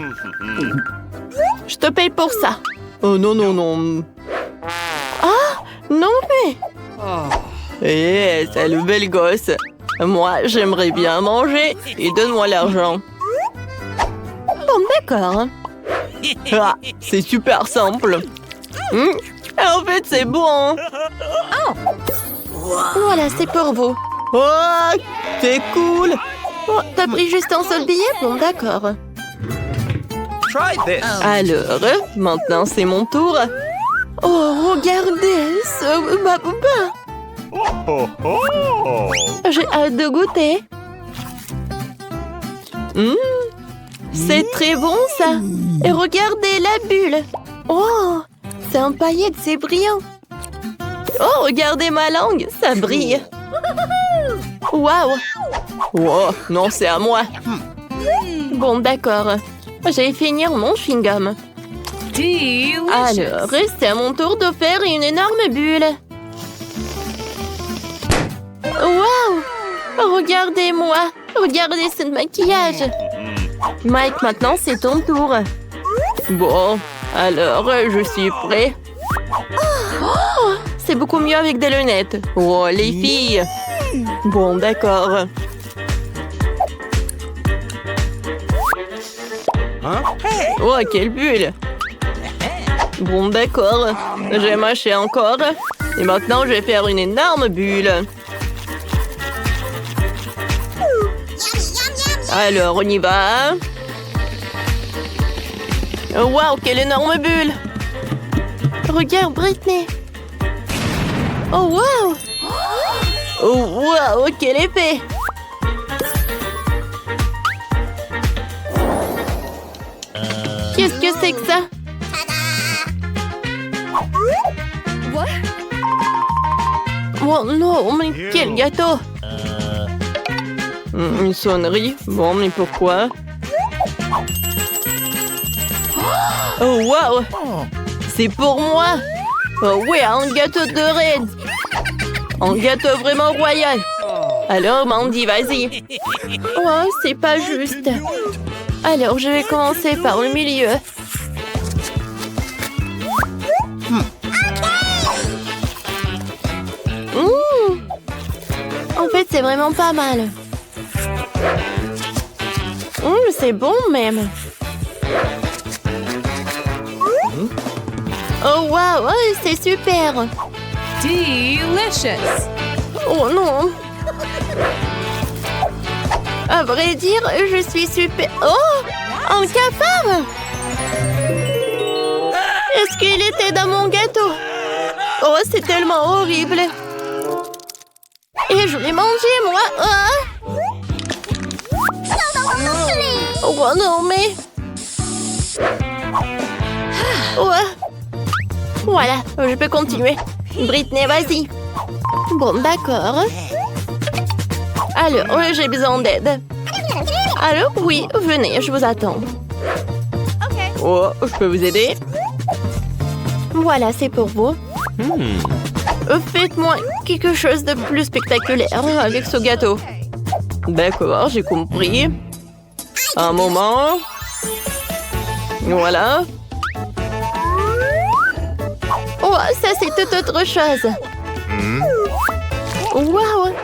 Je te paye pour ça. Oh non, non, non. Ah! Non, mais... Eh, c'est le bel gosse. Moi, j'aimerais bien manger et donne-moi l'argent. Bon, d'accord. Ah, c'est super simple. En fait, c'est bon. Voilà, c'est pour vous. Oh, c'est cool. Oh, t'as pris juste un seul billet? Bon, d'accord. Alors, maintenant, c'est mon tour. Oh, regardez ce babouba. J'ai hâte de goûter. C'est très bon, ça. Et regardez la bulle. Oh, c'est un paillette, c'est brillant. Oh, regardez ma langue, ça brille. Waouh. Oh, non, c'est à moi. Bon, d'accord. Je vais finir mon chewing-gum. Alors, c'est à mon tour de faire une énorme bulle. Waouh. Regardez-moi. Regardez ce maquillage. Mike, maintenant, c'est ton tour. Bon, alors, je suis prêt. Oh, c'est beaucoup mieux avec des lunettes. Oh, les filles. Bon, d'accord. Oh, quelle bulle. Bon, d'accord. J'ai mâché encore. Et maintenant, je vais faire une énorme bulle. Alors, on y va. Waouh, quelle énorme bulle. Regarde, Britney. Oh, waouh. Oh, waouh, quel effet. Qu'est-ce que c'est que ça? Oh non, mais quel gâteau. Une sonnerie. Bon, mais pourquoi? Oh, wow! C'est pour moi! Oh oui, un gâteau de reine! Un gâteau vraiment royal! Alors, Mandy, vas-y! Oh, c'est pas juste! Alors, je vais commencer par le milieu. En fait, c'est vraiment pas mal. C'est bon même. Oh wow, c'est super. Delicious. Oh non. À vrai dire, je suis super... Oh, un cafard. Est-ce qu'il était dans mon gâteau? Oh, c'est tellement horrible. Et je l'ai mangé, moi. Ah. Oh non, mais... Ouais. Voilà, je peux continuer. Britney, vas-y. Bon, d'accord. Alors, j'ai besoin d'aide. Alors, oui, venez, je vous attends. Oh, je peux vous aider? Voilà, c'est pour vous. Faites-moi quelque chose de plus spectaculaire avec ce gâteau. D'accord, j'ai compris. Un moment. Voilà. Oh, ça c'est toute autre chose. Waouh!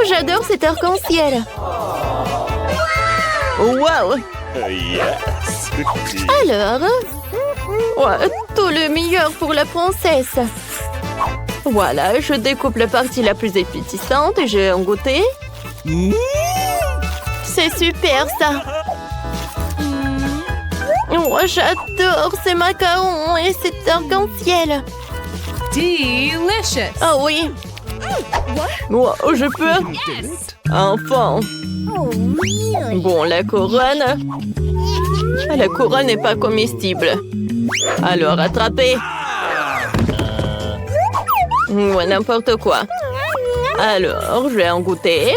J'adore cet arc-en-ciel. Waouh! Alors, ouais, tout le meilleur pour la princesse. Voilà, je découpe la partie la plus appétissante et j'ai un goûter. C'est super ça. Oh, j'adore ces macarons et cet arc-en-ciel. Delicious. Ah oui. Oh, je peux. Enfin. Bon, la couronne. La couronne n'est pas comestible. Alors, attrapez. Ouais, n'importe quoi. Alors, je vais en goûter.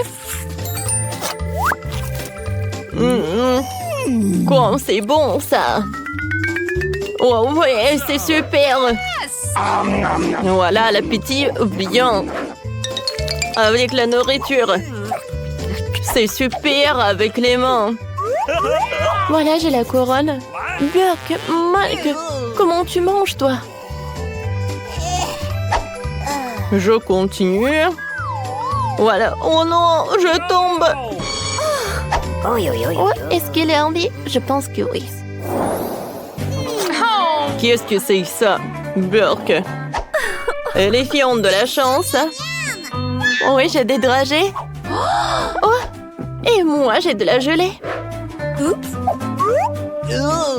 Quoi, c'est bon, ça. Oh, ouais, c'est super. Voilà, l'appétit vient avec la nourriture. C'est super avec les mains. Voilà, j'ai la couronne. Burke, Mike, comment tu manges, toi? Je continue. Voilà. Oh non, je tombe. Oh, est-ce qu'il est Andy? Je pense que oui. Qu'est-ce que c'est ça? Burke. Elle est fiante de la chance. Oh, oui, j'ai des dragées. Oh, et moi, j'ai de la gelée.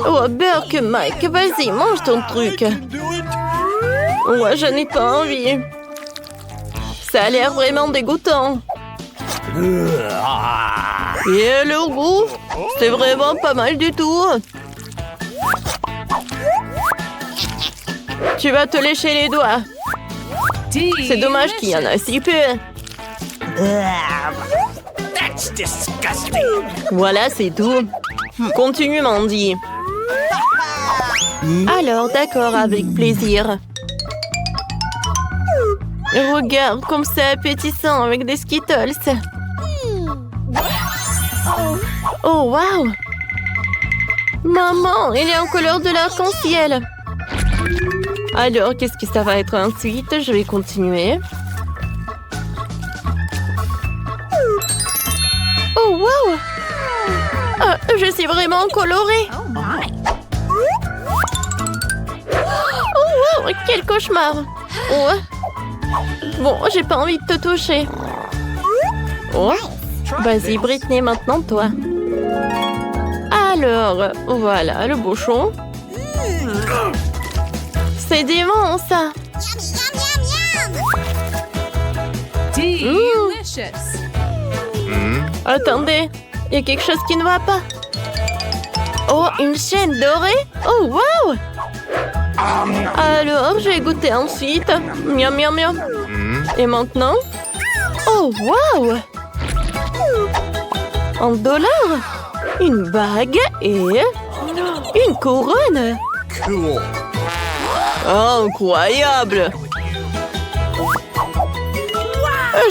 Oh, Burke, Mike, vas-y, mange ton truc. Ouais, je n'ai pas envie. Ça a l'air vraiment dégoûtant. Et le goût, c'est vraiment pas mal du tout. Tu vas te lécher les doigts. C'est dommage qu'il y en a si peu. Voilà, c'est tout. Continue, Mandy. Alors, d'accord, avec plaisir. Regarde comme c'est appétissant avec des Skittles. Oh, wow! Maman, il est en couleur de l'arc-en-ciel. Alors, qu'est-ce que ça va être ensuite? Je vais continuer. Oh, wow! Ah, je suis vraiment colorée. Oh, wow! Quel cauchemar! Oh. Bon, j'ai pas envie de te toucher. Oh! Vas-y, Britney, maintenant toi. Alors, voilà le bouchon. C'est dément, ça. Delicious. Attendez, il y a quelque chose qui ne va pas. Oh, une chaîne dorée. Oh, wow. Alors, je vais goûter ensuite. Miam, miam, miam. Et maintenant? Oh, wow. $1, une bague et une couronne. Cool. Incroyable!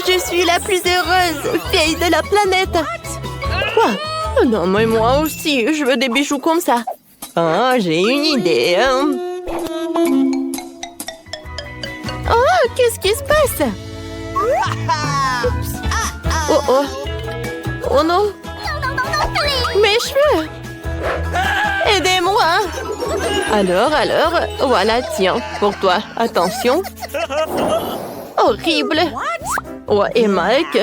Je suis la plus heureuse fille de la planète. Quoi? Non, mais moi aussi, je veux des bijoux comme ça. Ah, j'ai une idée. Oh, qu'est-ce qui se passe? Oh oh. Oh non. Mes cheveux. Aidez-moi. Alors, voilà, tiens, pour toi. Attention. Horrible. Oh, et Mike.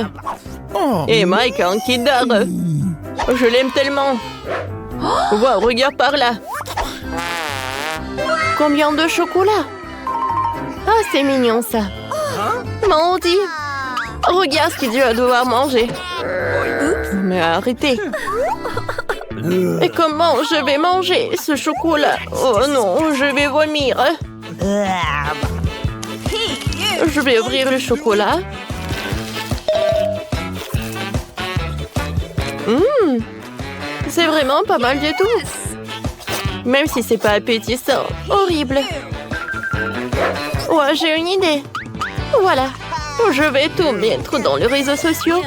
Oh. Et Mike en Kinder. Je l'aime tellement. Wow, regarde par là. Combien de chocolat? Ah, c'est mignon ça. Maudit. Regarde ce qu'il va devoir manger. Mais arrêtez. Et comment je vais manger ce chocolat? Oh non, je vais vomir. Je vais ouvrir le chocolat. C'est vraiment pas mal du tout. Même si c'est pas appétissant. Horrible. Ouais, j'ai une idée. Voilà. Je vais tout mettre dans les réseaux sociaux.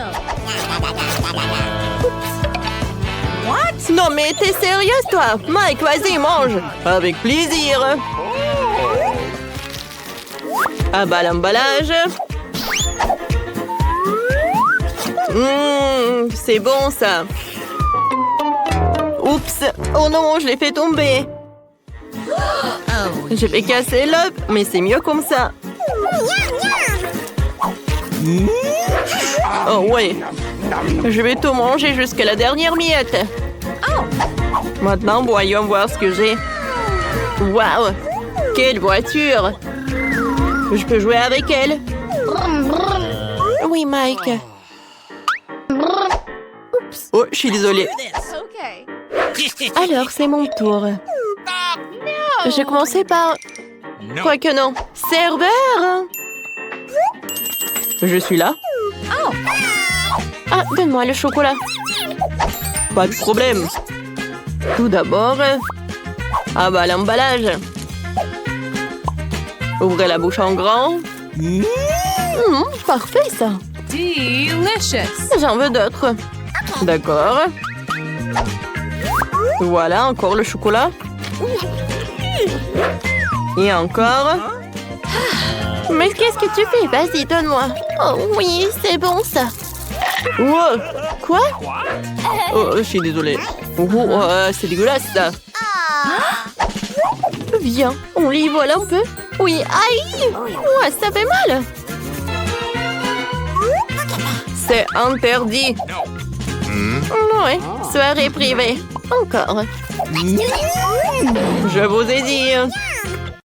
Non mais t'es sérieuse toi? Mike, vas-y, mange. Avec plaisir. Ah bah l'emballage. C'est bon ça. Oups. Oh non, je l'ai fait tomber. Je vais casser l'œuf, mais c'est mieux comme ça. Oh ouais. Je vais tout manger jusqu'à la dernière miette. Maintenant, voyons voir ce que j'ai. Waouh! Quelle voiture! Je peux jouer avec elle? Oui, Mike. Oups. Oh, je suis désolée. Alors, c'est mon tour. J'ai commencé par... Quoique non. Serveur! Je suis là. Ah, donne-moi le chocolat. Pas de problème. Tout d'abord... Ah bah, l'emballage. Ouvrez la bouche en grand. Parfait, ça. Delicious. J'en veux d'autres. D'accord. Voilà, encore le chocolat. Et encore. Mais qu'est-ce que tu fais? Vas-y, donne-moi. Oh oui, c'est bon, ça. Wow. Quoi? Oh, je suis désolée. C'est dégueulasse, ça. Viens, on les vole un peu. Oui, aïe! Ouais, ça fait mal. C'est interdit. Ouais, soirée privée. Encore. Je vous ai dit.